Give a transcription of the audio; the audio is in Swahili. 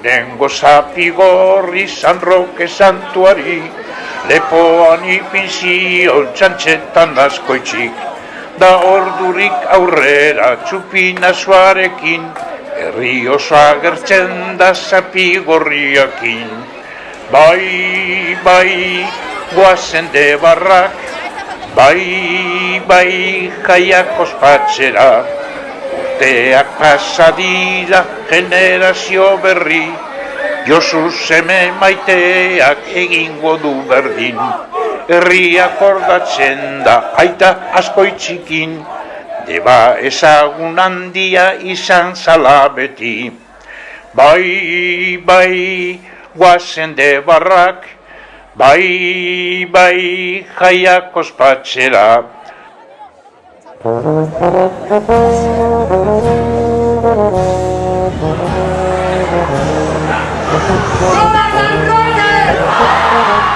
Lehenengo zapigorri San Roque santuari, lepoan ipin zion txantxetan askoitzik, da ordurik aurrera txupina zuarekin, herri oso agertzen da zapigorriakin. Bai, bai, goazen debarrak, bai, bai, jaiak ospatzera. Urteak pasa dira generazio berri, Josu seme maiteak egingo du berdin. Herriak ordatzen da aita askoitzikin, deba ezagun handia izan zala beti. Bai, bai, guazen debarrak, bai, bai, jaiak ospatzera. ¡Viva San Roque!